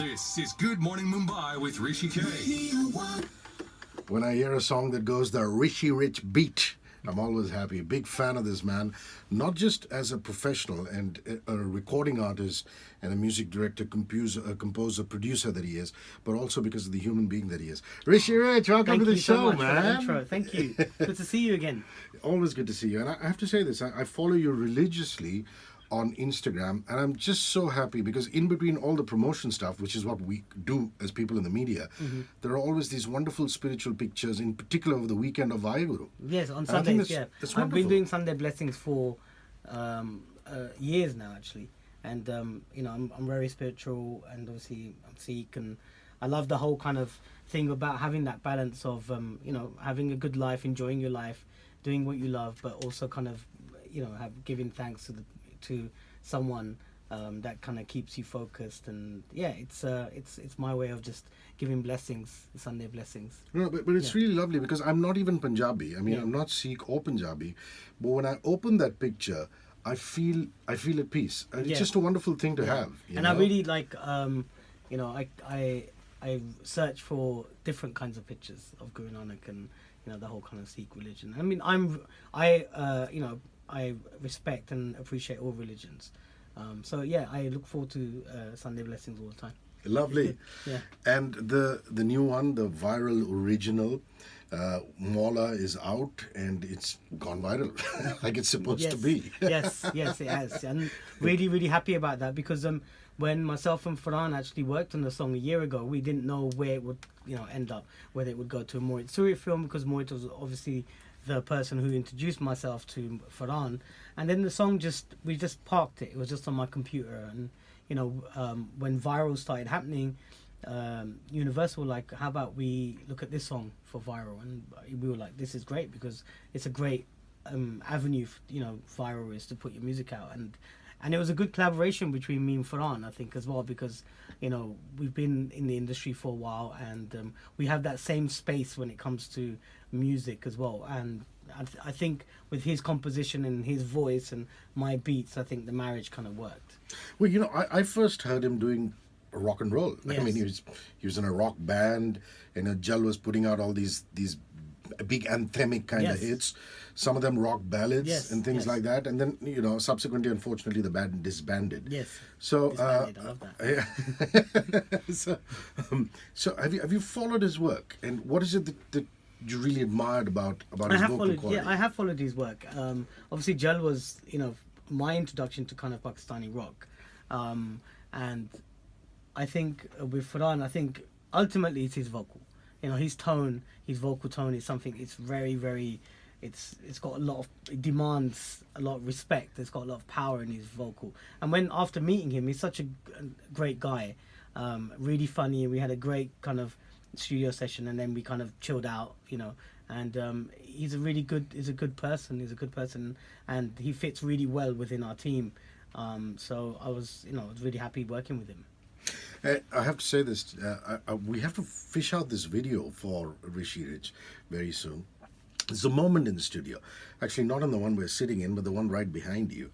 This is Good Morning Mumbai with Hrishi K. When I hear a song that goes the Rishi Rich beat, I'm always happy. Big fan of this man, not just as a professional and a recording artist and a music director, composer, producer that he is, but also because of the human being that he is. Rishi Rich, welcome to the show, so much man. for the intro. Thank you. Good to see you again. Always good to see you. And I have to say this, I follow you religiously on Instagram, and I'm just so happy because in between all the promotion stuff, which is what we do as people in the media, there are always these wonderful spiritual pictures, in particular over the weekend of Vayaguru. Yes, on And I think Sundays, that's I've been wonderful. doing Sunday blessings for years now, actually. And, I'm very spiritual, and obviously I'm Sikh, and I love the whole kind of thing about having that balance of, having a good life, enjoying your life, doing what you love, but also kind of, giving thanks to someone that kind of keeps you focused. And it's my way of just giving blessings, Sunday blessings. No, but it's really lovely because I'm not even Punjabi. I mean, I'm not Sikh or Punjabi, but when I open that picture, I feel at peace. And it's just a wonderful thing to have. And I really like, I search for different kinds of pictures of Guru Nanak and the whole kind of Sikh religion. I mean, I respect and appreciate all religions. I look forward to Sunday blessings all the time. Lovely. Yeah. And the new one, the Vyrl Original Maula is out and it's gone viral like it's supposed to be. yes, it has. And really, really happy about that because when myself and Farhan actually worked on the song a year ago, we didn't know where it would end up, whether it would go to a Mohit Suri film, because Mohit was obviously the person who introduced myself to Farhan, and then the song we just parked it. It was just on my computer, and when Vyrl started happening, Universal were like, how about we look at this song for Vyrl? And we were like, this is great because it's a great avenue Vyrl is to put your music out, and it was a good collaboration between me and Farhan, I think, as well, because we've been in the industry for a while, and we have that same space when it comes to music as well. And I think with his composition and his voice and my beats, I think the marriage kind of worked. Well, I first heard him doing rock and roll. Yes. I mean, he was in a rock band, and Jal was putting out all these big anthemic kind of hits, some of them rock ballads and things like that. And then subsequently, unfortunately, the band disbanded. Yes. So Disbanded, I love that. so have you followed his work, and what is it that you really admired about his vocal quality? Yeah, I have followed his work. Obviously, Jal was my introduction to kind of Pakistani rock, and I think with Farhan, I think ultimately it's his vocal. His tone, his vocal tone is something. It's very, very. It's got it demands a lot of respect. It's got a lot of power in his vocal. And after meeting him, he's such a great guy, really funny. We had a great kind of studio session, and then we kind of chilled out, and he's a good person, and he fits really well within our team. So I was really happy working with him. I have to say this, we have to fish out this video for Rishi Rich very soon. There's a moment in the studio, actually not in the one we're sitting in, but the one right behind you.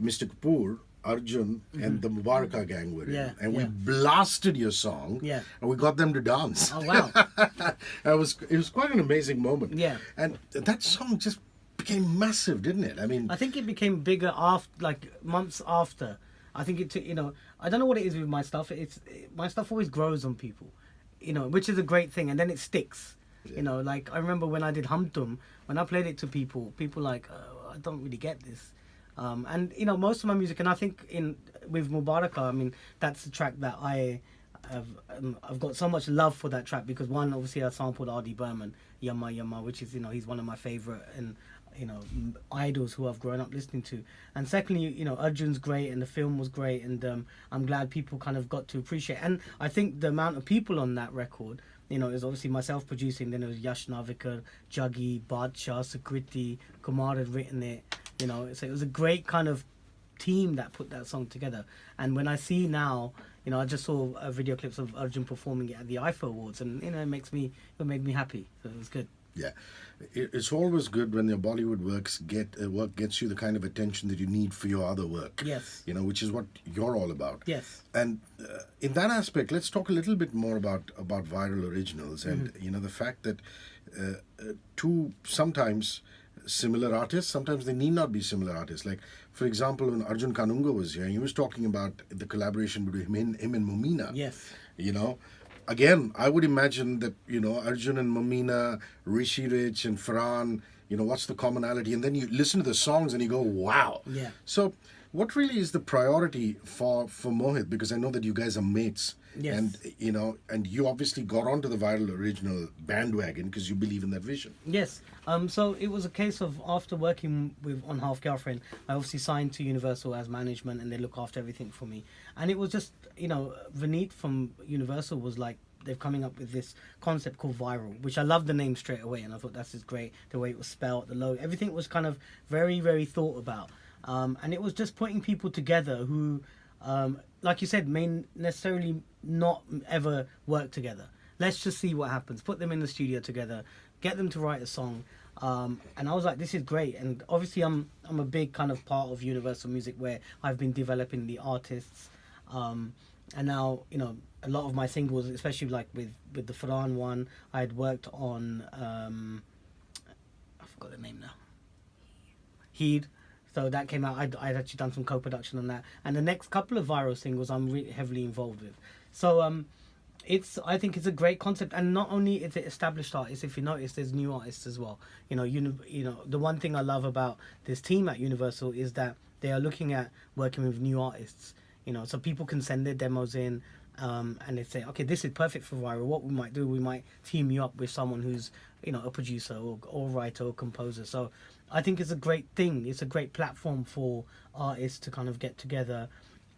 Mr. Kapoor, Arjun, and the Mubaraka gang were in, and we blasted your song, and we got them to dance. Oh wow! It was quite an amazing moment. Yeah, and that song just became massive, didn't it? I mean, I think it became bigger months after. I think it took, I don't know what it is with my stuff. My stuff always grows on people, which is a great thing, and then it sticks. Yeah. Like I remember when I did Humtum, when I played it to people like, I don't really get this. And most of my music, and I think with Mubaraka, I mean that's the track that I've got so much love for that track because one, obviously I sampled R.D. Burman, Yamma Yamma, which is he's one of my favorite and idols who I've grown up listening to. And secondly, Arjun's great and the film was great, and I'm glad people kind of got to appreciate. And I think the amount of people on that record, is obviously myself producing, then it was Yash Navikar, Jaggi, Badshah, Sukriti, Kumar had written it, so it was a great kind of team that put that song together. And when I see now, I just saw video clips of Arjun performing it at the IFA Awards, and it made me happy. So it was good. Yeah, it's always good when your Bollywood work gets you the kind of attention that you need for your other work. Yes. You know, which is what you're all about. Yes. And in that aspect, let's talk a little bit more about Vyrl Originals and you know the fact that two sometimes similar artists, sometimes they need not be similar artists. Like for example, when Arjun Kanungo was here, he was talking about the collaboration between him and Momina. Yes. You know, again, I would imagine that, you know, Arjun and Momina, Rishi Rich and Farhan, you know, what's the commonality? And then you listen to the songs and you go, wow. Yeah. So what really is the priority for Mohit? Because I know that you guys are mates. Yes. And, you know, and you obviously got onto the Vyrl Original bandwagon because you believe in that vision. Yes. So it was a case of after working with on Half Girlfriend, I obviously signed to Universal as management, and they look after everything for me. And it was just, you know, Vineet from Universal was like, they're coming up with this concept called Vyrl, which I love the name straight away, and I thought that's just great. The way it was spelled, the logo, everything was kind of very, very thought about. And it was just putting people together who, like you said, may necessarily not ever work together. Let's just see what happens. Put them in the studio together, get them to write a song. And I was like, this is great. And obviously I'm a big kind of part of Universal Music where I've been developing the artists. And now, you know, a lot of my singles, especially like with the Farhan one, I had worked on, I forgot the name now. Heed. So that came out. I'd actually done some co-production on that. And the next couple of Vyrl singles I'm really heavily involved with. So I think it's a great concept. And not only is it established artists, if you notice, there's new artists as well. You know, the one thing I love about this team at Universal is that they are looking at working with new artists. You know, so people can send their demos in, and they say, okay, this is perfect for Vyrl. What we might do, we might team you up with someone who's, you know, a producer or writer or composer. So I think it's a great thing. It's a great platform for artists to kind of get together.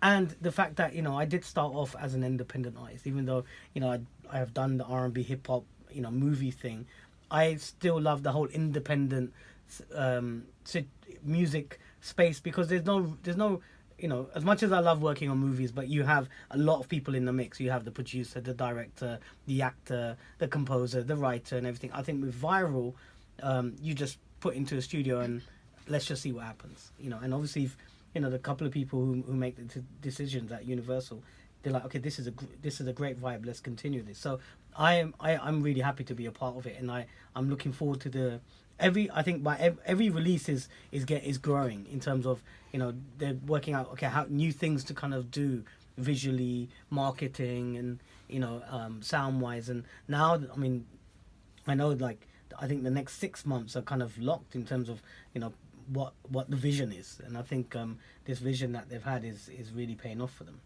And the fact that, you know, I did start off as an independent artist, even though, you know, I have done the R&B hip hop, you know, movie thing. I still love the whole independent music space, because there's no, you know, as much as I love working on movies, but you have a lot of people in the mix. You have the producer, the director, the actor, the composer, the writer, and everything. I think with Vyrl, you just put into a studio and let's just see what happens. You know, and obviously, if, you know, the couple of people who make the decisions at Universal, they're like, okay, this is a great vibe. Let's continue this. So I'm really happy to be a part of it, and I'm looking forward to every release is growing in terms of, you know, they're working out, okay, how new things to kind of do visually, marketing, and, you know, sound wise. And now, I mean, I know, like, I think the next 6 months are kind of locked in terms of, you know, what the vision is, and I think this vision that they've had is really paying off for them.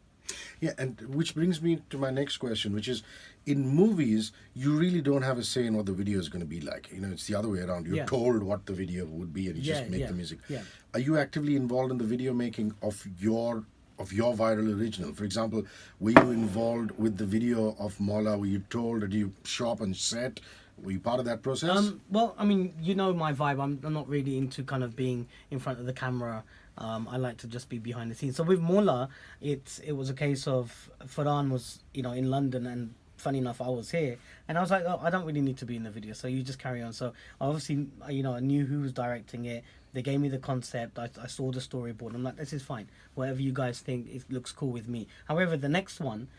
Yeah, and which brings me to my next question, which is, in movies, you really don't have a say in what the video is going to be like. You know, it's the other way around. You're told what the video would be, and you just make the music. Yeah. Are you actively involved in the video making of your Vyrl Original? For example, were you involved with the video of Maula? Were you told? Did you show up on set? Were you part of that process? Well, I mean, you know my vibe. I'm not really into kind of being in front of the camera. I like to just be behind the scenes. So with Maula, it was a case of Farhan was, you know, in London, and funny enough, I was here, and I was like, oh, I don't really need to be in the video, so you just carry on. So obviously, you know, I knew who was directing it. They gave me the concept. I saw the storyboard. I'm like, this is fine. Whatever you guys think, it looks cool with me. However, the next one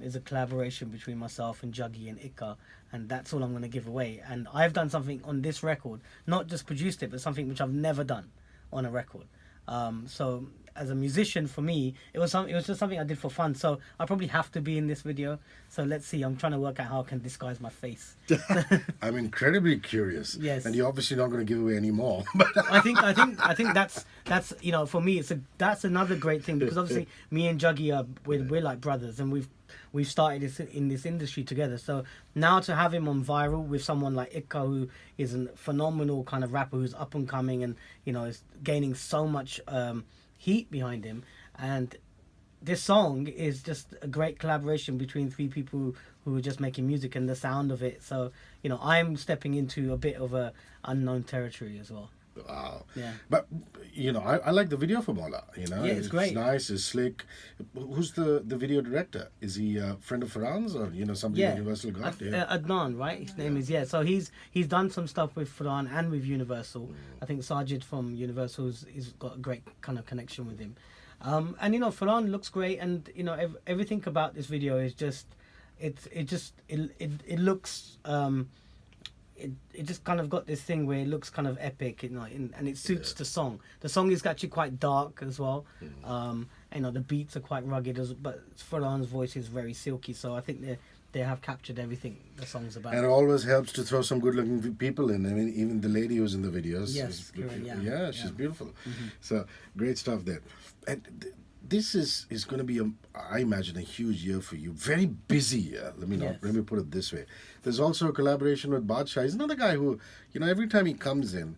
is a collaboration between myself and Juggy and Ika, and that's all I'm going to give away. And I've done something on this record, not just produced it, but something which I've never done on a record. So as a musician, for me, it was just something I did for fun. So I probably have to be in this video. So let's see. I'm trying to work out how I can disguise my face. I'm incredibly curious. Yes. And you're obviously not going to give away any more. But I think that's you know, for me that's another great thing, because obviously me and Juggy we're like brothers, and we've started this in this industry together. So now to have him on Vyrl with someone like Ika, who is a phenomenal kind of rapper who's up and coming, and, you know, is gaining so much heat behind him, and this song is just a great collaboration between three people who are just making music, and the sound of it. So, you know, I'm stepping into a bit of a unknown territory as well. Wow. Yeah. But I like the video for Maula. Yeah, it's great. It's nice. It's slick. Who's the video director? Is he a friend of Farhan's or somebody Yeah, Universal got? Adnan, right? His name is So he's done some stuff with Farhan and with Universal. I think Sajid from Universal is got a great kind of connection with him. And Farhan looks great, and everything about this video is just it looks it just kind of got this thing where it looks kind of epic, and it suits the song. The song is actually quite dark as well. The beats are quite rugged, but Farhan's voice is very silky. So I think they have captured everything the song's about. And it always helps to throw some good-looking people in. I mean, even the lady who's in the videos. Yes, she's beautiful. So great stuff there. And this is going to be, I imagine, a huge year for you. Very busy year. Let me put it this way. There's also a collaboration with Badshah. He's another guy who, every time he comes in,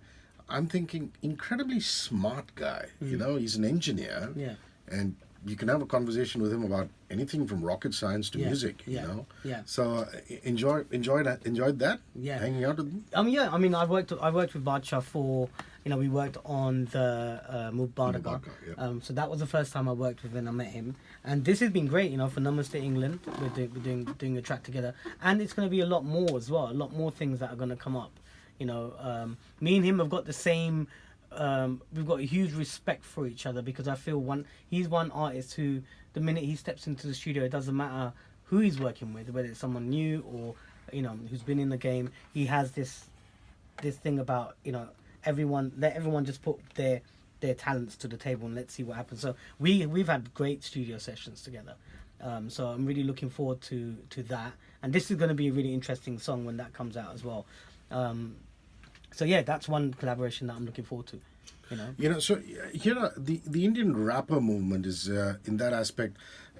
I'm thinking incredibly smart guy. He's an engineer. Yeah. And you can have a conversation with him about anything from rocket science to music. Yeah. So enjoyed that. Yeah. Hanging out with him. I mean, I worked with Badshah for. We worked on the Mubaraka. So that was the first time I worked with him and I met him. And this has been great, for Namaste England. We're doing a track together. And it's going to be a lot more as well. A lot more things that are going to come up. Me and him have got the same... we've got a huge respect for each other because I feel he's one artist who, the minute he steps into the studio, it doesn't matter who he's working with, whether it's someone new or, who's been in the game. He has this thing about, let everyone just put their talents to the table and let's see what happens. So we've had great studio sessions together. So I'm really looking forward to that. And this is going to be a really interesting song when that comes out as well. So yeah, that's one collaboration that I'm looking forward to. So the Indian rapper movement is in that aspect.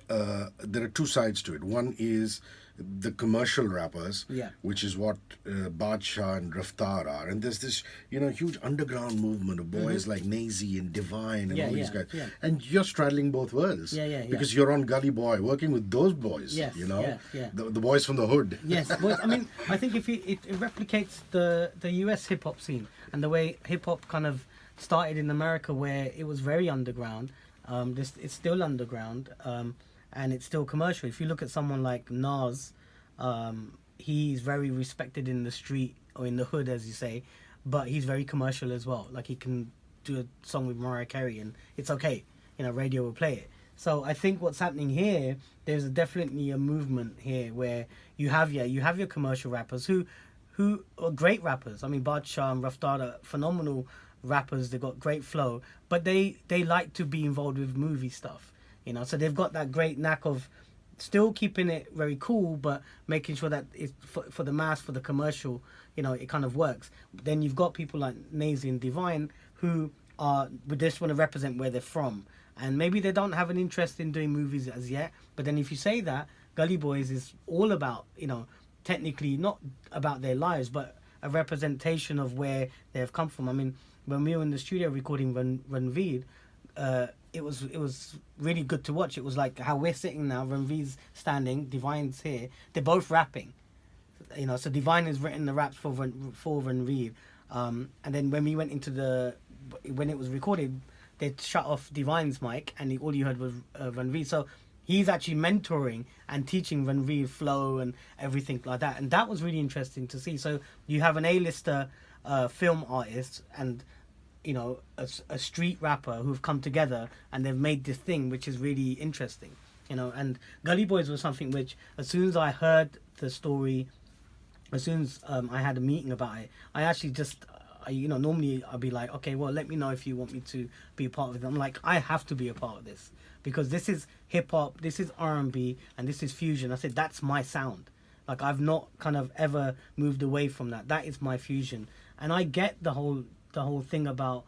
There are two sides to it. One is the commercial rappers, which is what Badshah and Raftar are, and there's this huge underground movement of boys like Nazy and Divine and all these guys, and you're straddling both worlds, because you're on Gully Boy working with those boys, the boys from the hood. Yes, but I mean, I think if it replicates the US hip hop scene and the way hip hop kind of started in America, where it was very underground. It's still underground. And it's still commercial. If you look at someone like Nas, he's very respected in the street or in the hood, as you say, but he's very commercial as well. Like he can do a song with Mariah Carey and it's okay. Radio will play it. So I think what's happening here, there's definitely a movement here where you have your commercial rappers who are great rappers. I mean, Badshah and Raftar are phenomenal rappers. They've got great flow, but they like to be involved with movie stuff. So they've got that great knack of still keeping it very cool, but making sure that it's for the mass, for the commercial, it kind of works. Then you've got people like Nazy and Divine who just want to represent where they're from. And maybe they don't have an interest in doing movies as yet. But then if you say that, Gully Boys is all about, technically not about their lives, but a representation of where they have come from. I mean, when we were in the studio recording Ranveer, it was really good to watch. It was like how we're sitting now. Ranveer's standing, Divine's here. They're both rapping. So Divine has written the raps for Ranveer. And then when we went when it was recorded, they shut off Divine's mic and all you heard was Ranveer. So he's actually mentoring and teaching Ranveer flow and everything like that. And that was really interesting to see. So you have an A-lister film artist and a street rapper who've come together and they've made this thing which is really interesting. And Gully Boys was something which, as soon as I heard the story, as soon as I had a meeting about it, I actually just normally I'd be like, okay, well, let me know if you want me to be a part of it. I'm like, I have to be a part of this because this is hip hop, this is R&B, and this is fusion. I said, that's my sound. Like, I've not kind of ever moved away from that. That is my fusion. And I get the whole thing about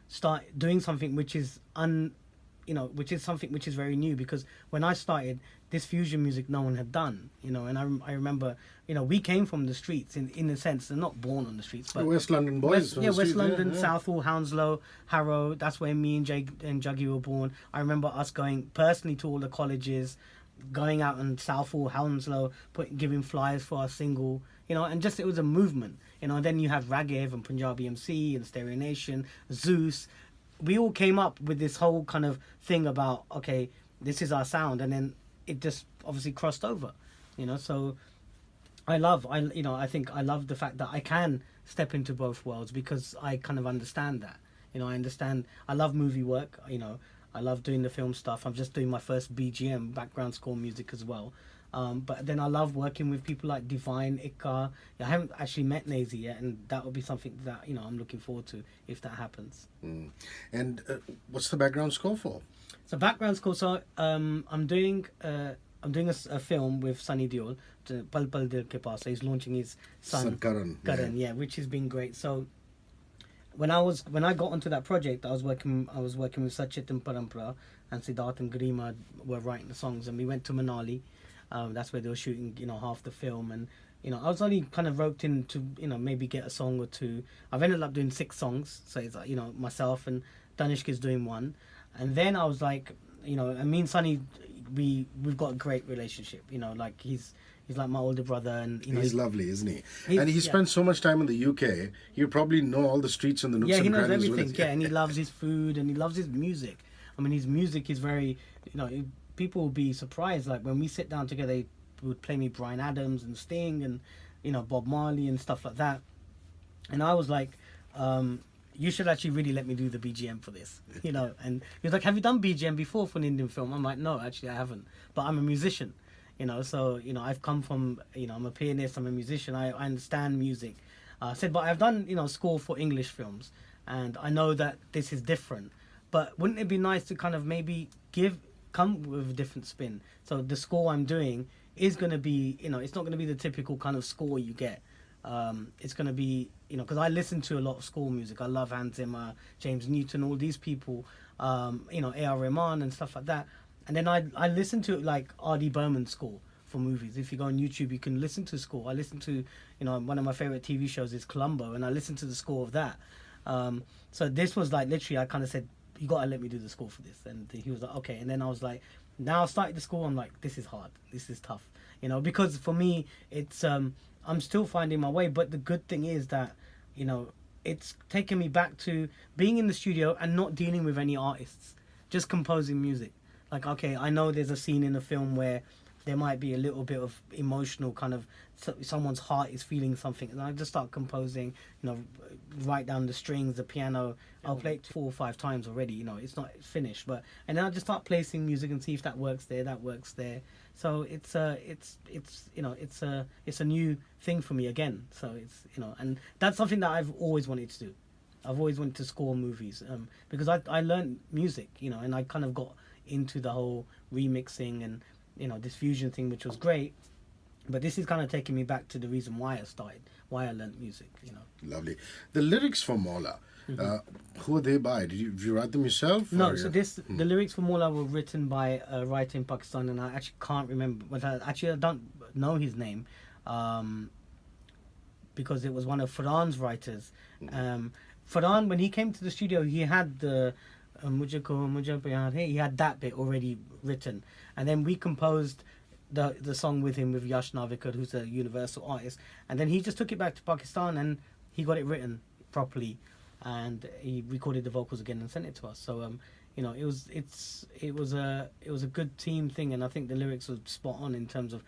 start doing something which is something which is very new, because when I started, this fusion music no one had done, and I remember, we came from the streets in a sense. They're not born on the streets, but West London boys. West London, Southall, Hounslow, Harrow. That's where me and Juggy were born. I remember us going personally to all the colleges, going out in Southall, Hounslow, giving flyers for our single. and just it was a movement, and then you have Raghav and Punjabi MC and Stereo Nation, Zeus. We all came up with this whole kind of thing about, okay, this is our sound, and then it just obviously crossed over, so I think I love the fact that I can step into both worlds because I kind of understand that. I understand. I love movie work. I love doing the film stuff. I'm just doing my first BGM, background score music as well. But then I love working with people like Divine, Ikka. I haven't actually met Nazy yet, and that will be something that I'm looking forward to if that happens. And what's the background score for? So background score. So I'm doing a film with Sunny Deol, Pal Pal Dil Ke Paas. So he's launching his son Kannan, yeah, which has been great. So when I got onto that project, I was working with Sachit and Parampara, and Siddharth and Garima were writing the songs, and we went to Manali. That's where they were shooting, half the film, and I was only kind of roped in to maybe get a song or two. I've ended up doing 6 songs, so it's like myself and Danishk is doing 1, and then I was like, and me and Sunny, we've got a great relationship, like he's like my older brother, and he's lovely, isn't he? And he spent so much time in the UK. You probably know all the streets and the nooks and he knows crannies. everything. Yeah, and he loves his food and he loves his music. I mean, his music is very, people will be surprised. Like when we sit down together, he would play me Bryan Adams and Sting and Bob Marley and stuff like that. And I was like, you should actually really let me do the BGM for this, And he was like, have you done BGM before for an Indian film? I'm like, no, actually I haven't. But I'm a musician. So I've come from, I'm a pianist, I'm a musician, I understand music. I said, but I've done, score for English films, and I know that this is different. But wouldn't it be nice to kind of maybe come with a different spin? So the score I'm doing is going to be, it's not going to be the typical kind of score you get. It's going to be, because I listen to a lot of score music. I love Hans Zimmer, James Newton, all these people, A.R. Rahman and stuff like that. And then I listen to like R.D. Berman's score for movies. If you go on YouTube, you can listen to score. I listen to, one of my favorite TV shows is Columbo, and I listen to the score of that. So this was like literally, I kind of said, you got to let me do the score for this. And he was like, okay. And then I was like, now I started the score. I'm like, this is hard. This is tough. Because for me, it's, I'm still finding my way. But the good thing is that, it's taken me back to being in the studio and not dealing with any artists, just composing music. Like, okay, I know there's a scene in the film where there might be a little bit of emotional kind of, someone's heart is feeling something, and I just start composing, write down the strings, the piano. I'll play it 4 or 5 times already, it's not finished, and then I just start placing music and see if that works there. So it's a new thing for me again. So it's, and that's something that I've always wanted to do. I've always wanted to score movies, because I learned music, and I kind of got into the whole remixing and this fusion thing, which was great, but this is kind of taking me back to the reason why I learned music. Lovely. The lyrics for Maula, who are they by? Did you write them yourself? No, so the lyrics for Maula were written by a writer in Pakistan, and I actually can't remember, but I don't know his name, because it was one of Farhan's writers. Farhan, when he came to the studio, he had the he had that bit already written, and then we composed the song with him, with Yash Navikar, who's a universal artist, and then he just took it back to Pakistan and he got it written properly, and he recorded the vocals again and sent it to us. So it was a good team thing, and I think the lyrics were spot on in terms of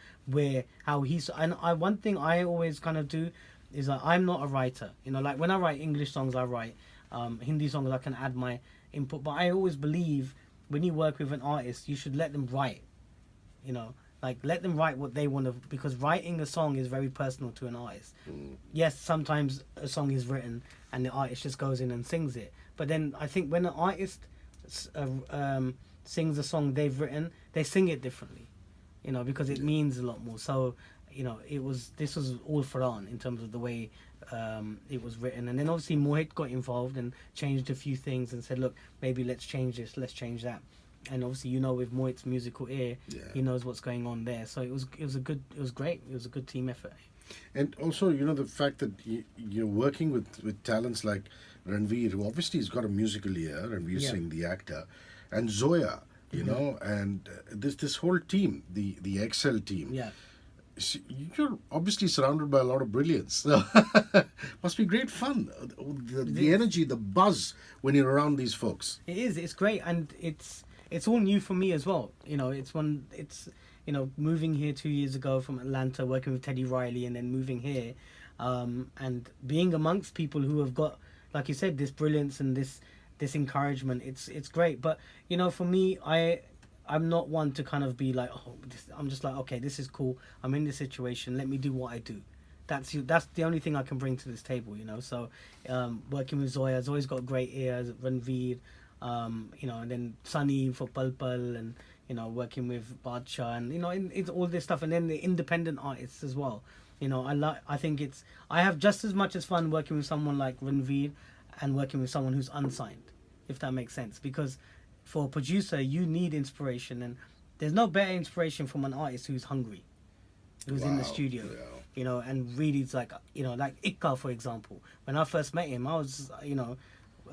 how he's, and one thing I always kind of do is that I'm not a writer, like when I write English songs, I write Hindi songs, I can add my input, but I always believe when you work with an artist, you should let them write, like let them write what they want to, because writing a song is very personal to an artist. Yes, sometimes a song is written and the artist just goes in and sings it, but then I think when an artist sings a song they've written, they sing it differently, because it means a lot more. So this was all Farhan in terms of the way it was written, and then obviously Mohit got involved and changed a few things and said, look, maybe let's change this, let's change that, and obviously with Mohit's musical ear, he knows what's going on there. So it was great. It was a good team effort. And also, the fact that you're working with talents like Ranveer, who obviously has got a musical ear, Ranveer Singh, the actor, and Zoya, and this whole team, the Excel team. Yeah. You're obviously surrounded by a lot of brilliance. Must be great fun. The energy, the buzz when you're around these folks. It is. It's great, and it's all new for me as well. You know, moving here 2 years ago from Atlanta, working with Teddy Riley, and then moving here, and being amongst people who have got, like you said, this brilliance and this encouragement. It's great. But you know, for me, I'm not one to kind of be like, I'm just like, okay, this is cool. I'm in this situation. Let me do what I do. That's the only thing I can bring to this table, you know. So, working with Zoya's always got a great ear. Ranveer, you know, and then Sunny for Pal Pal, and you know, working with Badshah, and you know, it's all this stuff, and then the independent artists as well. You know, I have just as much as fun working with someone like Ranveer and working with someone who's unsigned, if that makes sense, because for a producer, you need inspiration, and there's no better inspiration from an artist who's hungry, who's in the studio, you know, and really is like, you know, like Ikka, for example. When I first met him, I was, you know,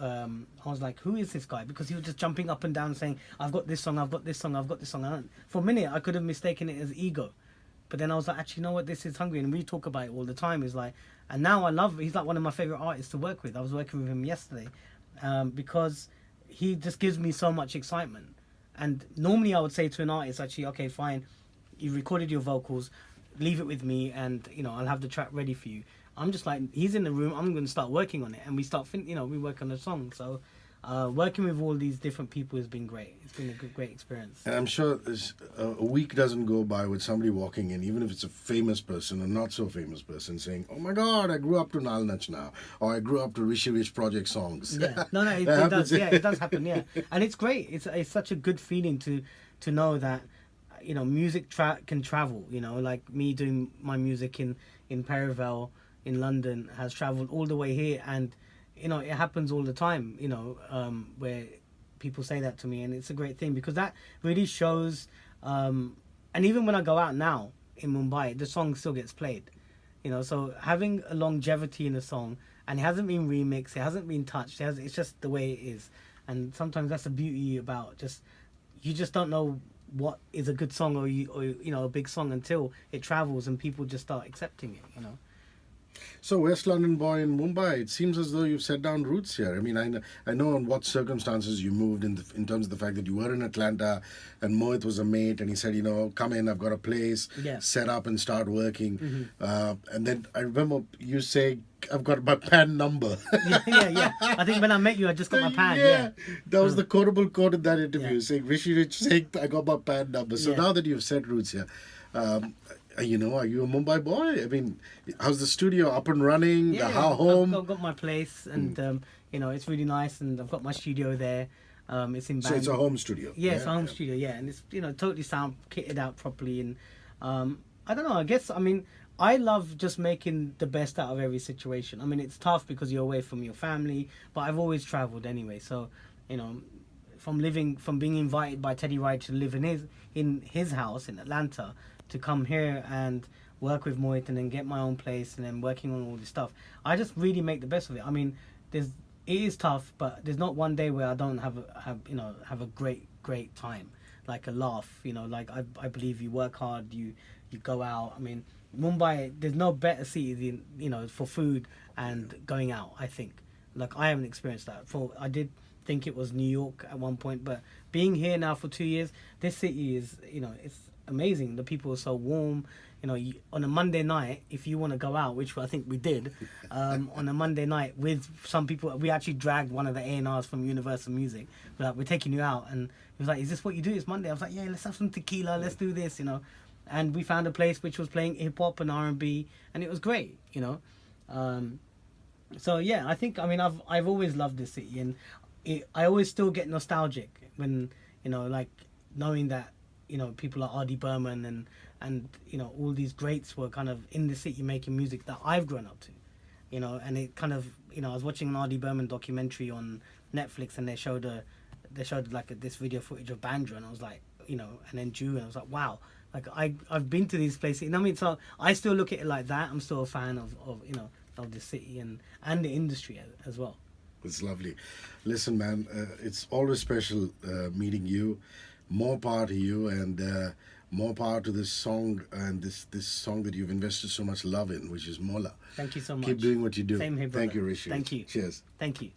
I was like, who is this guy? Because he was just jumping up and down saying, I've got this song, I've got this song, I've got this song. And for a minute, I could have mistaken it as ego. But then I was like, actually, you know what? This is hungry. And we talk about it all the time. It's like, and now he's like one of my favorite artists to work with. I was working with him yesterday because he just gives me so much excitement. And normally I would say to an artist, actually, okay, fine, you recorded your vocals, leave it with me, and you know, I'll have the track ready for you. I'm just like, he's in the room, I'm going to start working on it, and we work on the song. So working with all these different people has been great. It's been a great experience. And I'm sure a week doesn't go by with somebody walking in, even if it's a famous person or not so famous person, saying, "Oh my God, I grew up to Nal Nach now," or "I grew up to Rishi Rich project songs." Yeah, it does. Yeah, it does happen. Yeah, and it's great. It's such a good feeling to know that, you know, music can travel. You know, like me doing my music in Perivale in London has traveled all the way here, and you know, it happens all the time, you know, where people say that to me, and it's a great thing because that really shows, and even when I go out now in Mumbai, the song still gets played, you know, so having a longevity in a song, and it hasn't been remixed, it hasn't been touched, it's just the way it is. And sometimes that's the beauty about you just don't know what is a good song or you know, a big song until it travels and people just start accepting it, you know. So, West London boy in Mumbai, it seems as though you've set down roots here. I mean, I know in what circumstances you moved in terms of the fact that you were in Atlanta and Mohit was a mate and he said, you know, come in, I've got a place, set up and start working. Mm-hmm. And then I remember you saying, I've got my PAN number. yeah. I think when I met you, I just got my PAN. Yeah. That was the quotable quote in that interview, saying, Rishi Rich saying, I got my PAN number. So now that you've set roots here, you know, are you a Mumbai boy? I mean, how's the studio up and running? Yeah, how home? I've got my place, and you know, it's really nice, and I've got my studio there. It's in. So it's a home studio. Yeah, it's a home studio. Yeah, and it's, you know, totally sound kitted out properly, and I don't know. I mean, I love just making the best out of every situation. I mean, it's tough because you're away from your family, but I've always travelled anyway. So, you know, from being invited by Teddy Riley to live in his house in Atlanta, to come here and work with Mohit and then get my own place and then working on all this stuff, I just really make the best of it. I mean, it is tough, but there's not one day where I don't have a great time, like a laugh. You know, like I believe you work hard, you go out. I mean, Mumbai, there's no better city than, you know, for food and going out. I think, like, I haven't experienced that. I did think it was New York at one point, but being here now for 2 years, this city is, you know, it's amazing. The people are so warm. You know, on a Monday night, if you want to go out, which I think we did, on a Monday night with some people, we actually dragged one of the A&Rs from Universal Music. We're taking you out, and he was like, "Is this what you do? It's Monday." I was like, "Yeah, let's have some tequila. Let's do this," you know. And we found a place which was playing hip hop and R&B, and it was great, you know. So yeah, I think, I mean, I've always loved this city, and I always still get nostalgic when, you know, like knowing that, you know, people like R.D. Burman and you know, all these greats were kind of in the city making music that I've grown up to, you know. And it kind of, you know, I was watching an R.D. Burman documentary on Netflix, and they showed this video footage of Bandra, and I was like, you know, and then Jew, and I was like, wow, like I've been to these places, you know what I mean? So I still look at it like that. I'm still a fan of you know, of the city and the industry as well. It's lovely. Listen, man, it's always special meeting you. More power to you, and More power to this song and this song that you've invested so much love in, which is Maula. Thank you so much. Keep doing what you do. Same here, brother. Thank you, Rishi. Thank you. Cheers. Thank you.